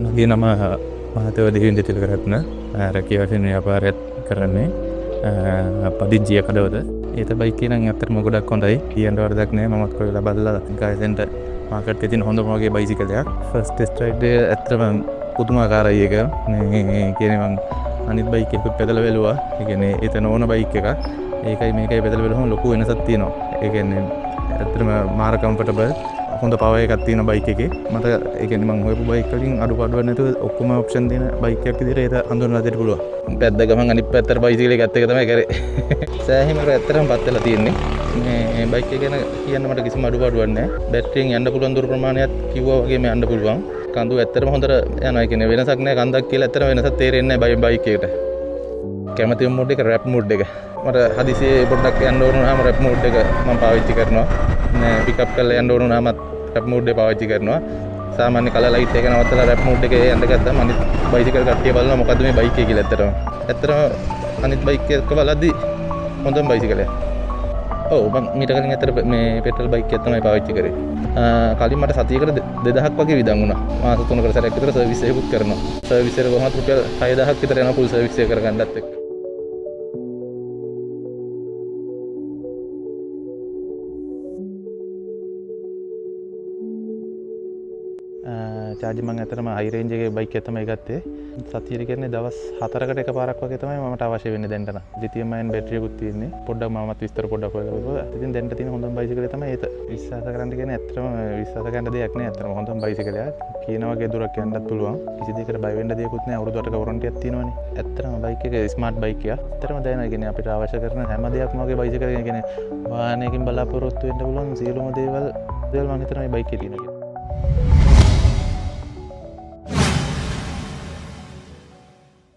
මගේ නම මහතව දෙවින්ද තිලකරත්න රැකිය වශයෙන් ව්‍යාපාරයක් කරන්නේ පදිංචිය කඩවත. ඒත බයික් කියන ඇත්තටම ගොඩක් හොඳයි. කියන්න වරදක් නෑ. මමත් කොහෙලා බලලා ගායසෙන්ට මාකට් එකේ තියෙන හොඳම වගේ බයිසිකලයක්. ෆස්ට් ටෙස්ට් රයිඩ් එක ඇත්තටම පුදුමාකාරයි ඒක. මේ කියන්නේ මං අනිත් බයික් එකකුත් පෙදලා බැලුවා. ඒ කියන්නේ එතන ඕන බයික් එකක්. ඒකයි මේකයි පෙදලා බැලුවම ලොකු වෙනසක් තියෙනවා. ඒ කියන්නේ ඇත්තටම මාර කම්ෆර්ටබල් හොඳ පවර් එකක් තියෙන බයික් එකේ. මට ඒ කියන්නේ මම හොයපු බයික් වලින් අඩුපාඩුවක් නැතුව ඔක්කොම ඔප්ෂන් දෙන බයික් එකක් විදිහට ඒක හඳුන්වලා දෙන්න පුළුවන්. පැද්ද ගමන් අනිත් පැත්තට බයිසිකල් එක ගත්ත එක තමයි කරේ. සෑහීමකට ඇත්තටම පත් වෙලා තියෙන්නේ. මේ බයික් එක ගැන කියන්න මට කිසිම අඩුපාඩුවක් නැහැ. බැටරියෙන් යන්න පුළුවන් දුර ප්‍රමාණයක් කිව්වා වගේම යන්න පුළුවන්. කඳු ඇත්තටම හොඳට යනවා. ඒ කියන්නේ වෙනසක් නැහැ. කන්දක් කියලා ඇත්තටම වෙනසක් තේරෙන්නේ නැහැ බයික් එකට. කැමතිම මෝඩ් එක රැප් මෝඩ් එක. මට හදිසියේ පොඩ්ඩක් යන්න ඕන නම් රැප් මෝඩ් එක මම පාවිච්චි කරනවා. නෑ පිකප් කරලා යන්න ඕන නම් රැප් මෝඩ් එක පාවිච්චි කරනවා. සාමාන්‍ය කලර් ලයිට් එක නවත්තලා රැප් මෝඩ් එකේ යන්න ගත්තාම අනිත් බයිසිකල් කට්ටිය බලනවා මොකද්ද මේ බයික් එක කියලා ඇත්තටම. ඇත්තටම අනිත් බයික් එක බලද්දි හොඳම බයිසිකලයක්. ඔව් මම මීට කලින් ඇත්තට මේ පෙට්‍රල් බයික් එක තමයි පාවිච්චි කරේ. කලින් මට සතියකට 2000ක් වගේ විදන් වුණා. මාස 3කට සැරයක් විතර සර්විස් එකකුත් කරනවා. සර්විස් එක කොහොමද රුපියල් 6000ක් විතර යනවා ෆුල් සර්විස් එක කරගන්නත් එක්ක. චාර්ජ් මම ඇත්තටම හයි රේන්ජ් එකේ බයික් එක තමයි ගත්තේ. සතියේ කියන්නේ දවස් 4කට එකපාරක් වගේ තමයි මමට අවශ්‍ය වෙන්නේ දැන්ට නම්. ලිතියම් අයන් බැටරියකුත් තියෙන්නේ. පොඩ්ඩක් මමත් විස්තර පොඩ්ඩක් හොයලා බලුවා. ඉතින් දැන්ට තියෙන හොඳම බයිසිකලේ තමයි ඒක. විශ්වාස කරන්න කියන්නේ ඇත්තටම විශ්වාස කරන්න දෙයක් නෑ. ඇත්තටම හොඳම බයිසිකලයක්. කියන වගේ දුරක් යන්නත් පුළුවන්. කිසි දෙයකට බය වෙන්න දෙයක්වත් නෑ. අවුරුදු 8ක වොරන්ටියක් තියෙනවනේ. ඇත්තටම බයික් එක ස්මාර්ට් බයික් එකක්. ඇත්තටම දැනෙනවා කියන්නේ අපිට අවශ්‍ය කරන හැම දෙයක්ම වගේ බයිසිකලේ කියන්නේ වාහනයකින් බලාපොරොත්තු වෙන්න පුළුවන් සියලුම දේවල් මම හිතනවා මේ බයික් එකේ තියෙනවා කියලා.